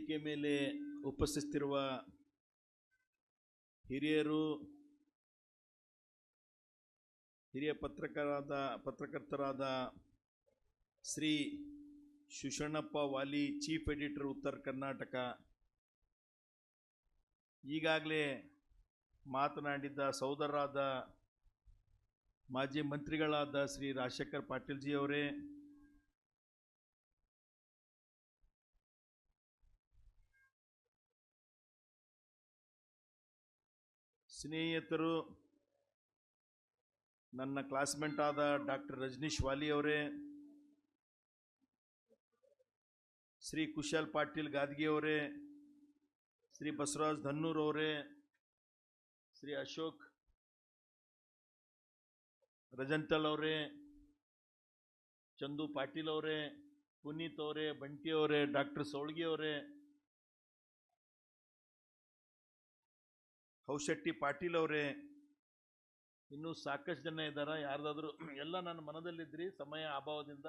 ವೇದಿಕೆ ಮೇಲೆ ಉಪಸ್ಥಿತರಿರುವ ಹಿರಿಯರು, ಹಿರಿಯ ಪತ್ರಕರ್ತರಾದ ಶ್ರೀ ಶಿವಶರಣಪ್ಪ ವಾಲಿ, ಚೀಫ್ ಎಡಿಟರ್, ಉತ್ತರ ಕರ್ನಾಟಕ, ಈಗಾಗಲೇ ಮಾತನಾಡಿದ್ದ ಸಹೋದರರಾದ ಮಾಜಿ ಮಂತ್ರಿಗಳಾದ ಶ್ರೀ ರಾಜಶೇಖರ್ ಪಾಟೀಲ್ ಜಿ ಅವರೇ, ಸ್ನೇಹಿತರು, ನನ್ನ ಕ್ಲಾಸ್ಮೇಟ್ ಆದ ಡಾಕ್ಟರ್ ರಜನೀಶ್ ವಾಲಿ ಅವರೇ, ಶ್ರೀ ಕುಶಲ್ ಪಾಟೀಲ್ ಗಾದ್ಗಿ ಅವರೇ, ಶ್ರೀ ಬಸವರಾಜ್ ಧನ್ನೂರ್ ಅವರೇ, ಶ್ರೀ ಅಶೋಕ್ ರಜಂತಲ್ ಅವರೇ, ಚಂದು ಪಾಟೀಲ್ ಅವರೇ, ಪುನೀತ್ ಅವರೇ, ಬಂಟಿ ಅವರೇ, ಡಾಕ್ಟರ್ ಸೌಳ್ಗಿ ಅವರೇ, ಹೌಶೆಟ್ಟಿ ಪಾಟೀಲ್ ಅವರೇ, ಇನ್ನೂ ಸಾಕಷ್ಟು ಜನ ಇದ್ದಾರ. ಯಾರ್ದಾದ್ರು ಎಲ್ಲ ನನ್ನ ಮನದಲ್ಲಿದ್ರಿ, ಸಮಯ ಅಭಾವದಿಂದ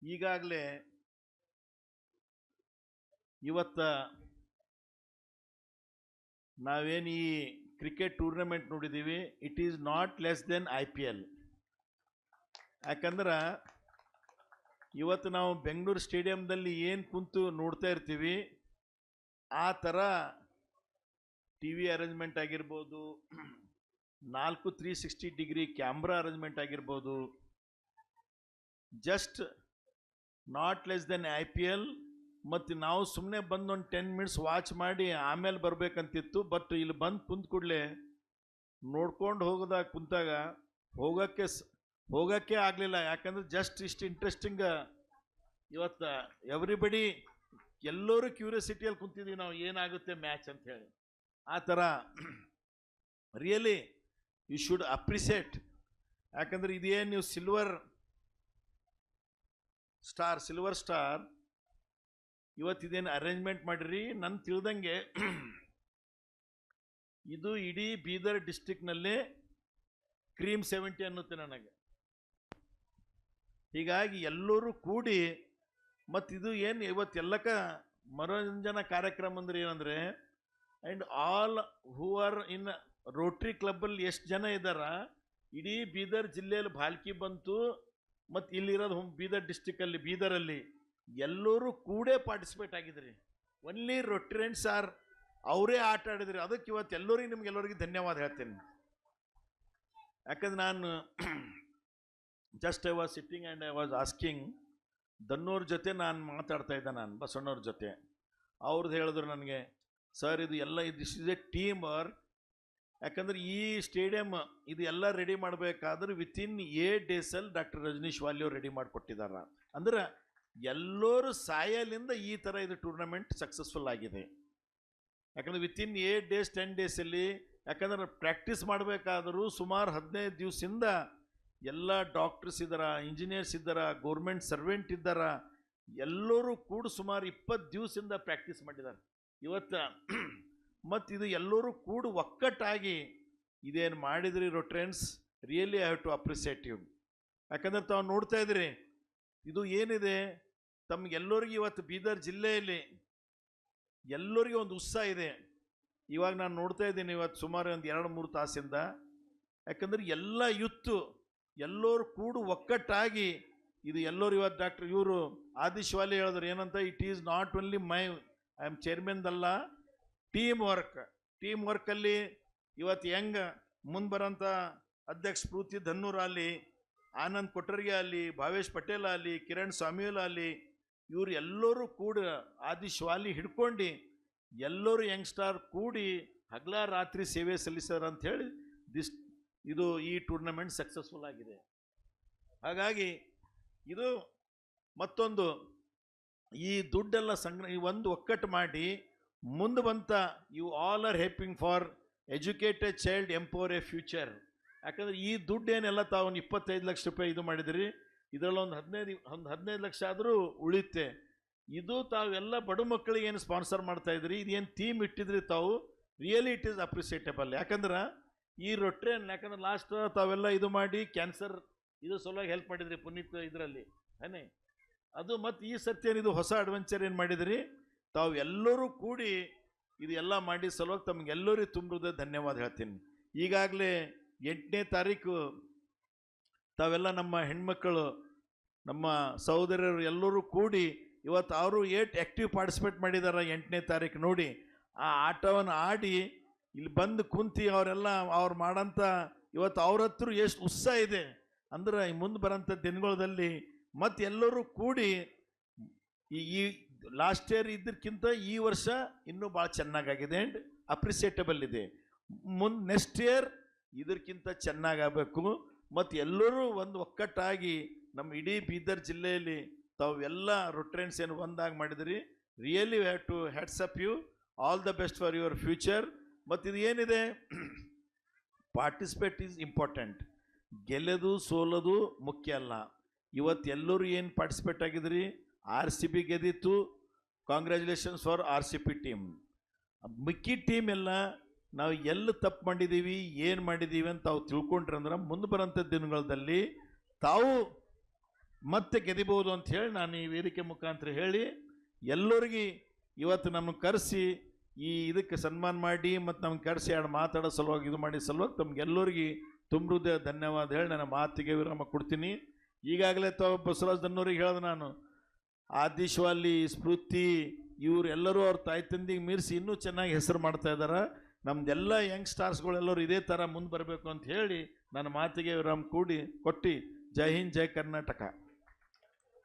ಈಗಾಗಲೇ ಇವತ್ತ ನಾವೇನು ಈ ಕ್ರಿಕೆಟ್ ಟೂರ್ನಮೆಂಟ್ ನೋಡಿದ್ದೀವಿ, it is not less than IPL. ಯಾಕಂದ್ರೆ ಇವತ್ತು ನಾವು ಬೆಂಗಳೂರು ಸ್ಟೇಡಿಯಂದಲ್ಲಿ ಏನು ಕುಂತು ನೋಡ್ತಾ ಇರ್ತೀವಿ, ಆ ಥರ TV ಅರೇಂಜ್ಮೆಂಟ್ ಆಗಿರ್ಬೋದು, 4 360 ಡಿಗ್ರಿ ಕ್ಯಾಮ್ರಾ ಅರೇಂಜ್ಮೆಂಟ್ ಆಗಿರ್ಬೋದು, just not less than IPL. ಮತ್ತು ನಾವು ಸುಮ್ಮನೆ ಬಂದು ಒಂದು 10 ಮಿನಿಟ್ಸ್ ವಾಚ್ ಮಾಡಿ ಆಮೇಲೆ ಬರಬೇಕಂತಿತ್ತು. ಬಟ್ ಇಲ್ಲಿ ಬಂದು ಕುಂತ ಕೂಡಲೇ ನೋಡ್ಕೊಂಡು ಕುಂತಾಗ ಹೋಗೋಕ್ಕೆ ಆಗಲಿಲ್ಲ. ಯಾಕಂದ್ರೆ ಜಸ್ಟ್ ಇಷ್ಟು ಇಂಟ್ರೆಸ್ಟಿಂಗ್ ಇವತ್ತು ಎವ್ರಿಬಡಿ ಎಲ್ಲರೂ ಕ್ಯೂರಿಯಾಸಿಟಿಯಲ್ಲಿ ಕುಂತಿದ್ದೀವಿ ನಾವು, ಏನಾಗುತ್ತೆ ಮ್ಯಾಚ್ ಅಂತ ಹೇಳಿ. ಆ ಥರ ರಿಯಲಿ ಯು ಶುಡ್ ಅಪ್ರಿಸಿಯೇಟ್. ಯಾಕಂದ್ರೆ ಇದೇನು ನೀವು ಸಿಲ್ವರ್ ಸ್ಟಾರ್ ಇವತ್ತಿದೇನು ಅರೇಂಜ್ಮೆಂಟ್ ಮಾಡಿರಿ, ನನ್ನ ತಿಳಿದಂಗೆ ಇದು ಇಡೀ ಬೀದರ್ ಡಿಸ್ಟಿಕ್ನಲ್ಲೇ ಕ್ರೀಮ್ 70 ಅನ್ನುತ್ತೆ ನನಗೆ. ಹೀಗಾಗಿ ಎಲ್ಲರೂ ಕೂಡಿ, ಮತ್ತು ಇದು ಏನು ಇವತ್ತೆಲ್ಲಕ್ಕ ಮನೋರಂಜನಾ ಕಾರ್ಯಕ್ರಮ ಅಂದ್ರೆ ಏನಂದರೆ, and all who are in Rotary ಕ್ಲಬ್ಬಲ್ಲಿ ಎಷ್ಟು ಜನ ಇದ್ದಾರ, ಇಡೀ ಬೀದರ್ ಜಿಲ್ಲೆಯಲ್ಲಿ ಭಾಲ್ಕಿ ಬಂತು, ಮತ್ತು ಇಲ್ಲಿರೋದು ಬೀದರ್ ಡಿಸ್ಟಿಕಲ್ಲಿ ಬೀದರಲ್ಲಿ ಎಲ್ಲರೂ ಕೂಡೇ ಪಾರ್ಟಿಸಿಪೇಟ್ ಆಗಿದ್ರಿ. ಒನ್ಲಿ ರೊಟ್ರಿಯನ್ಸ್ ಆರ್ ಅವರೇ ಆಟ ಆಡಿದ್ರಿ. ಅದಕ್ಕೆ ಇವತ್ತು ನಿಮ್ಗೆಲ್ಲರಿಗೆ ಧನ್ಯವಾದ ಹೇಳ್ತೇನೆ. ಯಾಕಂದ್ರೆ ನಾನು just I was sitting and I was asking ದನ್ನೂರ್ ಜೊತೆ ನಾನು ಮಾತಾಡ್ತಾ ಇದ್ದೆ, ನಾನು ಬಸವಣ್ಣವ್ರ ಜೊತೆ. ಅವ್ರದ್ದು ಹೇಳಿದ್ರು ನನಗೆ, ಸರ್ ಇದು ಎಲ್ಲ this is A team work. ಯಾಕಂದ್ರೆ ಈ ಸ್ಟೇಡಿಯಂ ಇದು ಎಲ್ಲ ರೆಡಿ ಮಾಡಬೇಕಾದ್ರೆ ವಿತಿನ್ 8 ಡೇಸಲ್ಲಿ ಡಾಕ್ಟರ್ ರಜನೀಶ್ ವಾಲಿ ಅವ್ರು ರೆಡಿ ಮಾಡಿಕೊಟ್ಟಿದ್ದಾರ. ಅಂದ್ರೆ ಎಲ್ಲರೂ ಸಾಯಲಿಂದ ಈ ಥರ ಇದು ಟೂರ್ನಮೆಂಟ್ ಸಕ್ಸಸ್ಫುಲ್ ಆಗಿದೆ. ಯಾಕಂದ್ರೆ ವಿತಿನ್ 8 ಡೇಸ್ 10 ಡೇಸಲ್ಲಿ, ಯಾಕಂದ್ರೆ ಪ್ರಾಕ್ಟೀಸ್ ಮಾಡಬೇಕಾದರೂ ಸುಮಾರು 15 ದಿವಸದಿಂದ ಎಲ್ಲ ಡಾಕ್ಟರ್ಸ್ ಇದ್ದಾರ, ಇಂಜಿನಿಯರ್ಸ್ ಇದ್ದಾರ, ಗೌರ್ಮೆಂಟ್ ಸರ್ವೆಂಟ್ ಇದ್ದಾರ, ಎಲ್ಲರೂ ಕೂಡ ಸುಮಾರು 20 ದಿವಸದಿಂದ ಪ್ರಾಕ್ಟೀಸ್ ಮಾಡಿದ್ದಾರೆ ಇವತ್ತು. ಮತ್ತು ಇದು ಎಲ್ಲರೂ ಕೂಡ ಒಕ್ಕಟ್ಟಾಗಿ ಇದೇನು ಮಾಡಿದ್ರಿ Rotarians, really I have to appreciate you. ಯಾಕಂದ್ರೆ ತಾವು ನೋಡ್ತಾ ಇದ್ರಿ, ಇದು ಏನಿದೆ ತಮಗೆಲ್ಲರಿಗೂ ಇವತ್ತು ಬೀದರ್ ಜಿಲ್ಲೆಯಲ್ಲಿ ಎಲ್ಲರಿಗೂ ಒಂದು ಉತ್ಸಾಹ ಇದೆ. ಇವಾಗ ನಾನು ನೋಡ್ತಾ ಇದ್ದೀನಿ ಇವತ್ತು ಸುಮಾರು ಒಂದು 2-3 ತಾಸಿಂದ. ಯಾಕಂದ್ರೆ ಎಲ್ಲ ಯುತ್ತು ಎಲ್ಲರೂ ಕೂಡ ಒಕ್ಕಟ್ಟಾಗಿ ಇದು ಎಲ್ಲರೂ ಇವತ್ತು ಡಾಕ್ಟರ್ ಇವರು ಆದಿಶ್ ವಾಲಿ ಹೇಳಿದ್ರು ಏನಂತ, it is not only I am ಚೇರ್ಮನ್ದಲ್ಲ, ಟೀಮ್ ವರ್ಕಲ್ಲಿ ಇವತ್ತು ಹೆಂಗೆ ಮುಂದೆ ಬರೋಂಥ ಅಧ್ಯಕ್ಷ ಪ್ರೀತಿ ಧನ್ನೂರ್ ಅಲ್ಲಿ, ಆನಂದ್ ಕೊಟ್ಟರ್ಗೆ ಅಲ್ಲಿ, ಭಾವೇಶ್ ಪಟೇಲ್ ಅಲ್ಲಿ, ಕಿರಣ್ ಸ್ವಾಮಿಯಲ್ ಅಲ್ಲಿ, ಇವರು ಎಲ್ಲರೂ ಕೂಡ ಆದಿಶ್ ವಾಲಿ ಹಿಡ್ಕೊಂಡು ಎಲ್ಲರೂ ಯಂಗ್ಸ್ಟಾರ್ ಕೂಡಿ ಹಗಲ ರಾತ್ರಿ ಸೇವೆ ಸಲ್ಲಿಸ್ಯಾರ ಅಂತ ಹೇಳಿ ಇದು ಈ ಟೂರ್ನಮೆಂಟ್ ಸಕ್ಸಸ್ಫುಲ್ ಆಗಿದೆ. ಹಾಗಾಗಿ ಇದು ಮತ್ತೊಂದು ಈ ದುಡ್ಡೆಲ್ಲ ಒಂದು ಒಕ್ಕಟ್ಟು ಮಾಡಿ ಮುಂದೆ ಬಂತ you all are helping for educated child empower a future. ಯಾಕಂದ್ರೆ ಈ ದುಡ್ಡೇನೆಲ್ಲ ತಾವು 25 ಲಕ್ಷ ರೂಪಾಯಿ ಇದು ಮಾಡಿದ್ರಿ, ಇದರಲ್ಲಿ ಒಂದು 15 ಲಕ್ಷ ಆದರೂ ಉಳಿಯುತ್ತೆ. ಇದು ತಾವೆಲ್ಲ ಬಡ ಮಕ್ಕಳಿಗೆ ಏನು ಸ್ಪಾನ್ಸರ್ ಮಾಡ್ತಾ ಇದ್ರಿ, ಇದೇನು ಥೀಮ್ ಇಟ್ಟಿದ್ರಿ ತಾವು, ರಿಯಲಿ ಇಟ್ ಈಸ್ ಅಪ್ರಿಸಿಯೇಟಬಲ್. ಯಾಕಂದ್ರೆ ಈ ರೊಟ್ರೇನ್, ಯಾಕಂದ್ರೆ ಲಾಸ್ಟ್ ತಾವೆಲ್ಲ ಇದು ಮಾಡಿ ಕ್ಯಾನ್ಸರ್ ಇದು ಸಲುವಾಗಿ ಹೆಲ್ಪ್ ಮಾಡಿದ್ರಿ ಪುನೀತ್ ಇದರಲ್ಲಿ ಏನೇ ಅದು ಮತ್ತು ಈ ಸರ್ತಿ ಏನಿದು ಹೊಸ ಅಡ್ವೆಂಚರ್ ಏನು ಮಾಡಿದಿರಿ, ತಾವು ಎಲ್ಲರೂ ಕೂಡಿ ಇದು ಎಲ್ಲ ಮಾಡಿ ಸಲುವಾಗಿ ತಮಗೆಲ್ಲರಿಗೂ ತುಂಬಿದ ಧನ್ಯವಾದ ಹೇಳ್ತೀನಿ. ಈಗಾಗಲೇ 8ನೇ ತಾರೀಕು ತಾವೆಲ್ಲ ನಮ್ಮ ಹೆಣ್ಮಕ್ಕಳು, ನಮ್ಮ ಸಹೋದರರು ಎಲ್ಲರೂ ಕೂಡಿ ಇವತ್ತು ಅವರು ಆ್ಯಕ್ಟಿವ್ ಪಾರ್ಟಿಸಿಪೇಟ್ ಮಾಡಿದ್ದಾರೆ 8ನೇ ತಾರೀಕು. ನೋಡಿ, ಆ ಆಟವನ್ನು ಆಡಿ ಇಲ್ಲಿ ಬಂದು ಕುಂತಿ ಅವರೆಲ್ಲ ಅವ್ರು ಮಾಡೋಂಥ ಇವತ್ತು ಅವ್ರ ಹತ್ರ ಎಷ್ಟು ಉತ್ಸಾಹ ಇದೆ ಅಂದ್ರೆ ಮುಂದೆ ಬರೋಂಥ ದಿನಗಳಲ್ಲಿ ಮತ್ತು ಎಲ್ಲರೂ ಕೂಡಿ ಈ ಲಾಸ್ಟ್ ಇಯರ್ ಇದಕ್ಕಿಂತ ಈ ವರ್ಷ ಇನ್ನೂ ಭಾಳ ಚೆನ್ನಾಗಾಗಿದೆ ಆ್ಯಂಡ್ ಅಪ್ರಿಸಿಯೇಟಬಲ್ ಇದೆ. ನೆಕ್ಸ್ಟ್ ಇಯರ್ ಇದಕ್ಕಿಂತ ಚೆನ್ನಾಗಬೇಕು. ಮತ್ತು ಎಲ್ಲರೂ ಒಂದು ಒಕ್ಕಟ್ಟಾಗಿ ನಮ್ಮ ಇಡೀ ಬೀದರ್ ಜಿಲ್ಲೆಯಲ್ಲಿ ತಾವು ಎಲ್ಲ ರೊಟ್ರೆನ್ಸ್ ಏನು ಒಂದಾಗಿ ಮಾಡಿದಿರಿ. Really have to hats up you, all the best for your future. ಮತ್ತು ಇದು ಏನಿದೆ, ಪಾರ್ಟಿಸಿಪೇಟ್ ಈಸ್ ಇಂಪಾರ್ಟೆಂಟ್. ಗೆಲ್ಲೋದು ಸೋಲೋದು ಮುಖ್ಯ ಅಲ್ಲ. ಇವತ್ತು ಎಲ್ಲರೂ ಏನು ಪಾರ್ಟಿಸಿಪೇಟ್ ಆಗಿದ್ರಿ, RCB ಗೆದ್ದಿತ್ತು, ಕಾಂಗ್ರ್ಯಾಚುಲೇಷನ್ಸ್ ಫಾರ್ RCB ಟೀಮ್. ಮಿಕ್ಕಿ ಟೀಮ್ ಎಲ್ಲ ನಾವು ಎಲ್ಲಿ ತಪ್ಪು ಮಾಡಿದ್ದೀವಿ, ಏನು ಮಾಡಿದ್ದೀವಿ ಅಂತ ತಾವು ತಿಳ್ಕೊಂಡ್ರೆ ಮುಂದೆ ಬರೋಂಥ ದಿನಗಳಲ್ಲಿ ತಾವು ಮತ್ತೆ ಗೆದಿಬೋದು ಅಂತ ಹೇಳಿ ನಾನು ಈ ವೇದಿಕೆ ಮುಖಾಂತರ ಹೇಳಿ ಎಲ್ಲರಿಗೆ ಇವತ್ತು ನಮ್ಮನ್ನು ಕರೆಸಿ ಈ ಇದಕ್ಕೆ ಸನ್ಮಾನ ಮಾಡಿ ಮತ್ತು ನಮ್ಗೆ ಕರೆಸಿ ಎರಡು ಮಾತಾಡೋ ಸಲುವಾಗಿ ಇದು ಮಾಡಿ ಸಲುವಾಗಿ ತಮ್ಗೆಲ್ಲರಿಗೆ ತುಂಬುದೇ ಧನ್ಯವಾದ ಹೇಳಿ ನನ್ನ ಮಾತಿಗೆ ವಿರಾಮ ಕೊಡ್ತೀನಿ. ಈಗಾಗಲೇ ತಾವು ಬಸವರಾಜ್ ದನ್ನೂರಿಗೆ ಹೇಳಿದೆ ನಾನು, ಆದಿಶ್ವಾಲಿ, ಸ್ಫೂರ್ತಿ ಇವರೆಲ್ಲರೂ ಅವ್ರ ತಾಯಿ ತಂದಿಗೆ ಮೀರಿಸಿ ಇನ್ನೂ ಚೆನ್ನಾಗಿ ಹೆಸರು ಮಾಡ್ತಾ ಇದ್ದಾರೆ. ನಮ್ದೆಲ್ಲ ಯಂಗ್ ಸ್ಟಾರ್ಸ್ಗಳೆಲ್ಲರೂ ಇದೇ ಥರ ಮುಂದೆ ಬರಬೇಕು ಅಂತ ಹೇಳಿ ನನ್ನ ಮಾತಿಗೆ ವಿರಾಮ ಕೊಟ್ಟು ಜೈ ಹಿಂದ್, ಜೈ ಕರ್ನಾಟಕ.